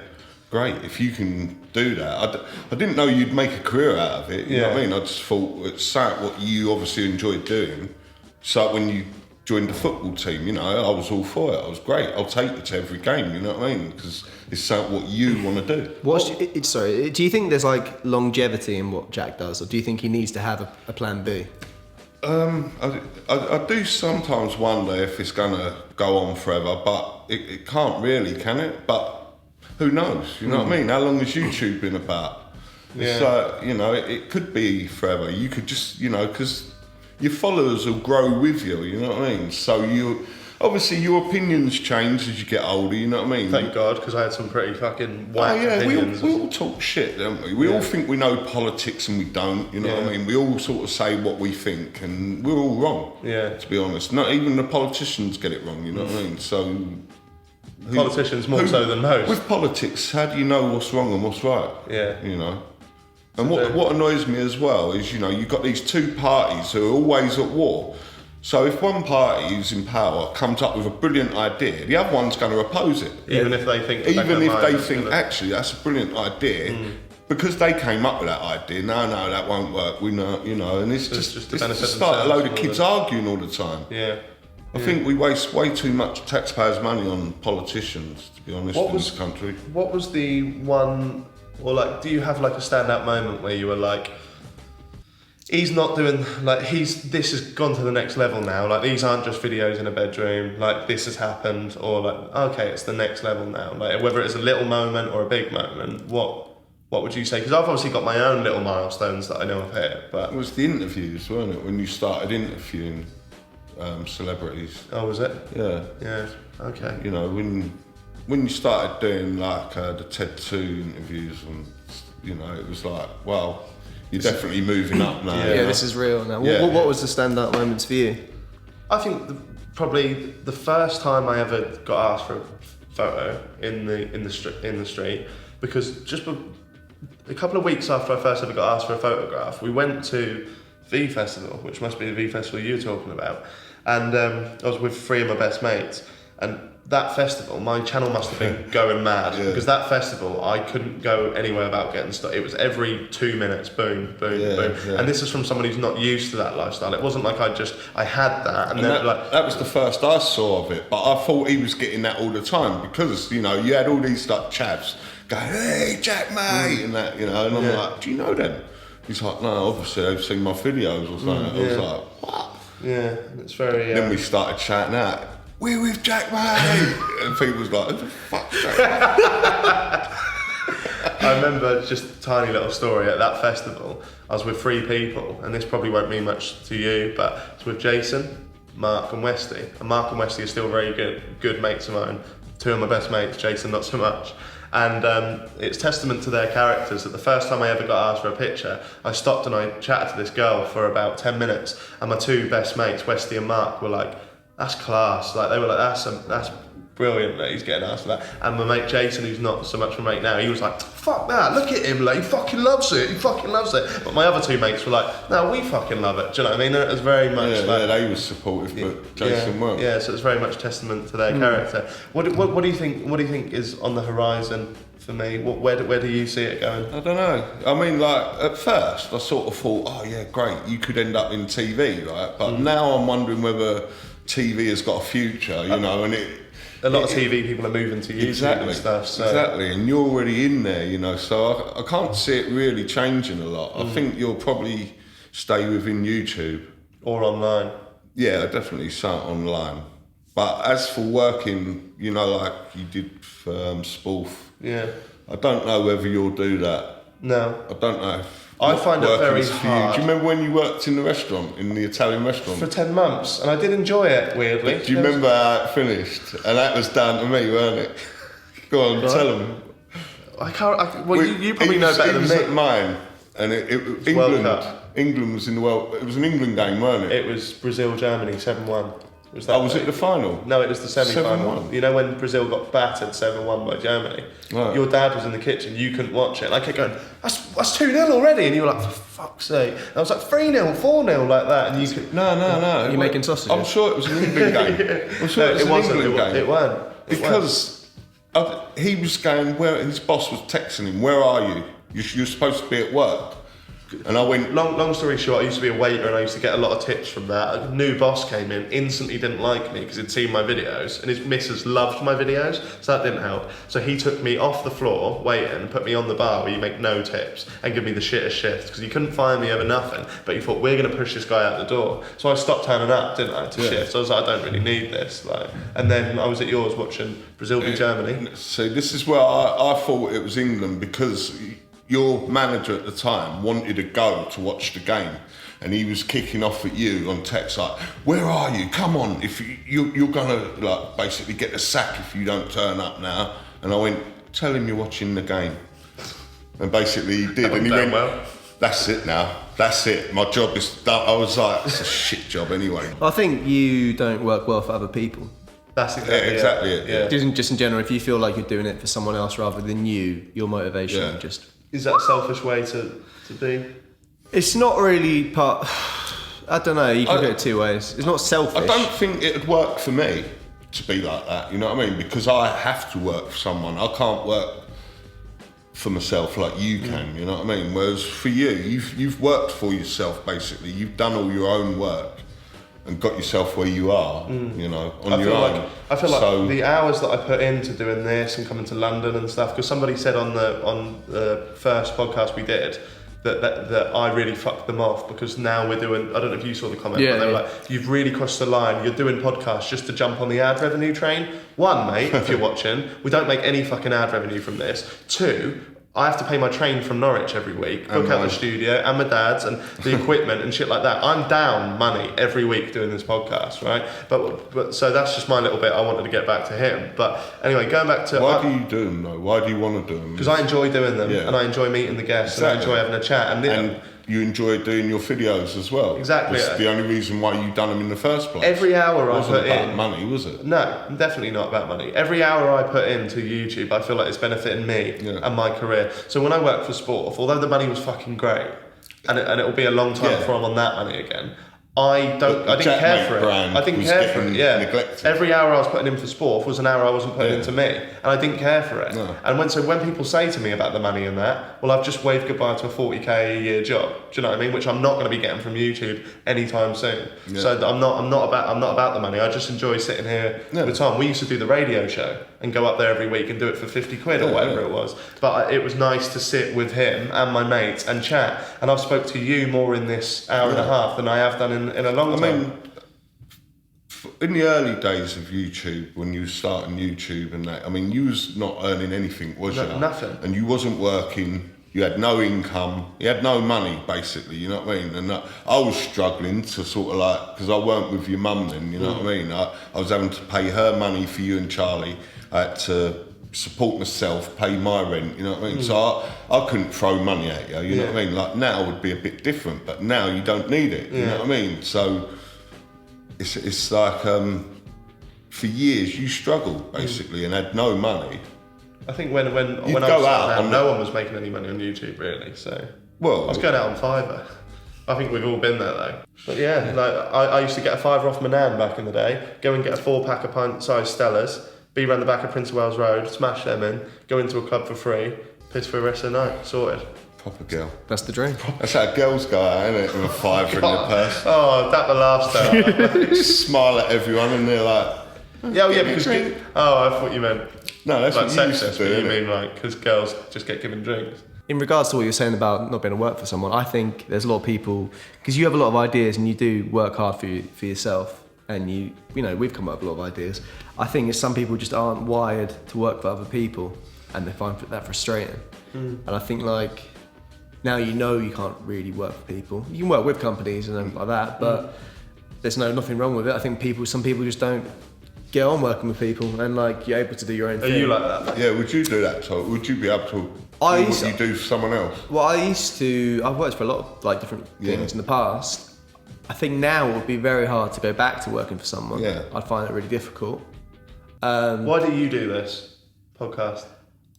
great, if you can do that. I didn't know you'd make a career out of it, you know what I mean? I just thought it's something what you obviously enjoyed doing. So when you joined the football team, you know, I was all for it. I was great. I'll take you to every game, you know what I mean? Because it's something what you want to do. Sorry, do you think there's like longevity in what Jaack does, or do you think he needs to have a plan B? I do sometimes wonder if it's going to go on forever, but it can't really, can it? But who knows, you know what I mean? How long has YouTube been about? So, you know, it could be forever. You could just, you know, because your followers will grow with you, you know what I mean? So obviously your opinions change as you get older, you know what I mean? Thank God, because I had some pretty fucking whack opinions. We all talk shit, don't we? We all think we know politics and we don't, you know what I mean? We all sort of say what we think and we're all wrong, to be honest. Not even the politicians get it wrong, you know what I mean? So... Politicians more so than most. With politics, how do you know what's wrong and what's right? Yeah. You know? And what annoys me as well is, you know, you've got these 2 parties who are always at war. So if one party who's in power comes up with a brilliant idea, the other one's going to oppose it. Even if they think... actually, that's a brilliant idea, because they came up with that idea, no, that won't work, we know, you know, and it's just start a load of kids arguing all the time. Yeah. I think we waste way too much taxpayers' money on politicians, to be honest, in this country. What was the one, or like, do you have like a standout moment where you were like, he's not doing, like, this has gone to the next level now, like, these aren't just videos in a bedroom, like, this has happened, or like, okay, it's the next level now, like, whether it's a little moment or a big moment, what would you say? Because I've obviously got my own little milestones that I know I've hit, but... It was the interviews, weren't it, when you started interviewing celebrities. Oh, was it? Yeah. Yeah, okay. You know, when you started doing like the TED 2 interviews, and you know, it was like, well, you're definitely moving up now. Yeah, this is real now. What was the standout moments for you? I think probably the first time I ever got asked for a photo in the street, because a couple of weeks after I first ever got asked for a photograph, we went to V Festival, which must be the V Festival you were talking about, and I was with 3 of my best mates, and that festival, my channel must have been going mad, because that festival, I couldn't go anywhere without getting stuck. It was every 2 minutes, boom, boom, boom. Yeah. And this is from someone who's not used to that lifestyle. It wasn't like I had that. And then that was the first I saw of it, but I thought he was getting that all the time, because, you had all these like chavs going, hey, JaackMaate, and that, and I'm like, do you know them? He's like, no, obviously they've seen my videos or something. I was like, what? Yeah, it's very... Then we started chatting out, we're with JaackMaate, and people was like, who the fuck's Jack? I remember just a tiny little story at that festival. I was with 3 people, and this probably won't mean much to you, but I was with Jason, Mark and Westy. And Mark and Westy are still very good mates of mine. 2 of my best mates, Jason not so much. And it's testament to their characters that the first time I ever got asked for a picture, I stopped and I chatted to this girl for about 10 minutes, and my 2 best mates, Westy and Mark, were like, that's class. Like, they were like, that's brilliant that he's getting asked for that. And my mate Jason, who's not so much my mate now, he was like, fuck that, look at him, like, he fucking loves it, But my other 2 mates were like, no, we fucking love it. Do you know what I mean? It was very much they were supportive, but Jason weren't. Yeah, so it's very much testament to their character. What do you think is on the horizon for me? Where do you see it going? I don't know. I mean, like, at first I sort of thought, oh yeah, great, you could end up in TV, right? But now I'm wondering whether TV has got a future, and a lot of TV people are moving to YouTube and stuff. So. Exactly, and you're already in there, so I can't see it really changing a lot. I think you'll probably stay within YouTube. Or online. Yeah, definitely start online. But as for working, like you did for Spoof, I don't know whether you'll do that. No. I don't know if I find it very hard. Do you remember when you worked in the restaurant, in the Italian restaurant? For 10 months, and I did enjoy it, weirdly. Do you remember how it finished? And that was down to me, weren't it? Go on, tell them. I can't. You probably know better than me. It was at mine, and England was in the world. It was an England game, weren't it? It was Brazil-Germany 7-1. Was it the final? No, it was the semi-final. 7-1. You know when Brazil got battered 7-1 by Germany? Right. Your dad was in the kitchen, you couldn't watch it. Like, I kept going, that's 2-0 already, and you were like, for fuck's sake. And I was like, 3-0, 4-0, like that, and you could... No. You're making sausages? I'm sure it was an England game. I'm sure it was an England game. It weren't. Because he was going, his boss was texting him, where are you? You're supposed to be at work. And I went... Long story short, I used to be a waiter and I used to get a lot of tips from that. A new boss came in, instantly didn't like me because he'd seen my videos, and his missus loved my videos, so that didn't help. So he took me off the floor, waiting, and put me on the bar where you make no tips, and give me the shittest shift, because he couldn't fire me over nothing, but he thought, we're going to push this guy out the door. So I stopped turning up, didn't I, to shift. So I was like, I don't really need this. And then I was at yours watching Brazil v Germany. So this is where I thought it was England, because... your manager at the time wanted to go to watch the game, and he was kicking off at you on text like, where are you? Come on, if you're gonna like basically get the sack if you don't turn up now. And I went, tell him you're watching the game. And basically he did, and he went, that's it now. That's it. My job is done. I was like, it's a shit job anyway. I think you don't work well for other people. That's exactly it. Yeah. Just in general, if you feel like you're doing it for someone else rather than you, your motivation just... Is that a selfish way to be? It's not really part... I don't know, you can go it 2 ways. It's not selfish. I don't think it'd work for me to be like that, you know what I mean? Because I have to work for someone. I can't work for myself like you can, you know what I mean? Whereas for you, you've worked for yourself, basically. You've done all your own work and got yourself where you are, you know, on your own. I feel like the hours that I put into doing this and coming to London and stuff, because somebody said on the first podcast we did that I really fucked them off, because now we're doing, I don't know if you saw the comment, but they were like, you've really crossed the line, you're doing podcasts just to jump on the ad revenue train. 1, mate, if you're watching, we don't make any fucking ad revenue from this. 2, I have to pay my train from Norwich every week, book out the studio and my dad's and the equipment and shit like that. I'm down money every week doing this podcast, right? But so that's just my little bit. I wanted to get back to him. But anyway, going back to... Why do you do them though? Why do you want to do them? Because I enjoy doing them and I enjoy meeting the guests and I enjoy having a chat. you enjoy doing your videos as well. Exactly. That's the only reason why you done them in the first place. Every hour I wasn't put about in... money, was it? No, definitely not about money. Every hour I put into YouTube, I feel like it's benefiting me and my career. So when I worked for Sport, although the money was fucking great, and it'll be a long time before I'm on that money again, I didn't care for it. I didn't care for it. Neglected. Every hour I was putting in for Sport was an hour I wasn't putting into me, and I didn't care for it. No. And when people say to me about the money and that, well, I've just waved goodbye to a 40k a year job. Do you know what I mean? Which I'm not going to be getting from YouTube anytime soon. Yeah. So I'm not about the money. I just enjoy sitting here with Tom. We used to do the radio show and go up there every week and do it for 50 quid or whatever it was. But it was nice to sit with him and my mates and chat. And I've spoke to you more in this hour and a half than I have done in a long time. I mean, in the early days of YouTube, when you were starting YouTube and that, I mean, you was not earning anything, was you? Nothing. And you wasn't working, you had no income, you had no money, basically, you know what I mean? And I was struggling to sort of like, because I weren't with your mum then, you know what I mean? I was having to pay her money for you and Charlie. I had to support myself, pay my rent, you know what I mean? So I couldn't throw money at you, you know what I mean? Like now would be a bit different, but now you don't need it, you know what I mean? So it's like, for years you struggled basically and had no money. I think when I was starting out, no one was making any money on YouTube really, so I was going out on Fiverr. I think we've all been there though. But like I used to get a £5 off my nan back in the day, go and get a 4-pack of pint-sized Stellas, be round the back of Prince of Wales Road, smash them in, go into a club for free, piss for the rest of the night, sorted. Proper girl. That's the dream. That's how girls go out, isn't it? With a £5 in their purse. Oh, that the last time. Smile at everyone and they're like, because... I thought you meant... No, that's like what you used sexist, to do, but you mean like, because girls just get given drinks. In regards to what you're saying about not being able to work for someone, I think there's a lot of people, because you have a lot of ideas and you do work hard for yourself, and you know, we've come up with a lot of ideas. I think some people just aren't wired to work for other people, and they find that frustrating. And I think like, now you know you can't really work for people. You can work with companies and everything like that, but there's nothing wrong with it. I think some people just don't get on working with people, and like you're able to do your own thing. Are you like that? Yeah, would you do that, Todd? Would you be able to do what you do for someone else? Well, I've worked for a lot of like different things in the past. I think now it would be very hard to go back to working for someone. Yeah. I'd find it really difficult. Why do you do this podcast?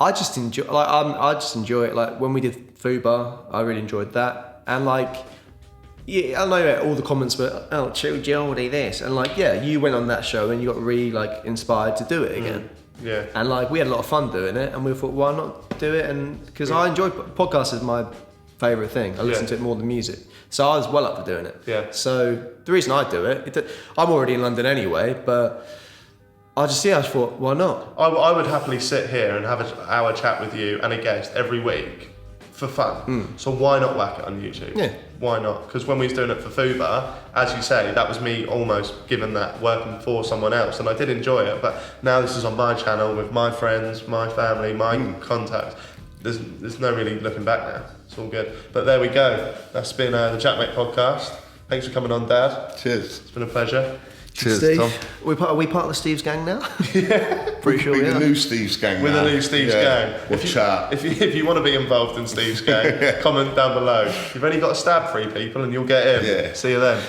I just enjoy it. Like when we did Food Bar, I really enjoyed that. And like, I know all the comments were, oh, True Geordie this. And like, you went on that show and you got really like inspired to do it again. Yeah. And like, we had a lot of fun doing it, and we thought, why not do it? And because I enjoy podcasts is my favourite thing. I listen to it more than music. So I was well up for doing it. Yeah. So the reason I do it, I'm already in London anyway, but I just thought, why not? I would happily sit here and have an hour chat with you and a guest every week for fun. So why not whack it on YouTube? Yeah. Why not? Because when we was doing it for Food Bar, as you say, that was me almost given that working for someone else, and I did enjoy it. But now this is on my channel with my friends, my family, my contacts. There's no really looking back now. It's all good. But there we go. That's been the JaackMaate Podcast. Thanks for coming on, Dad. Cheers. It's been a pleasure. Cheers, Steve, Tom. Are we part of the Steve's gang now? Yeah. Pretty sure we are. The new Steve's gang. We're the new Steve's gang. If you want to be involved in Steve's gang, comment down below. You've only got to stab 3 people and you'll get in. Yeah. See you then.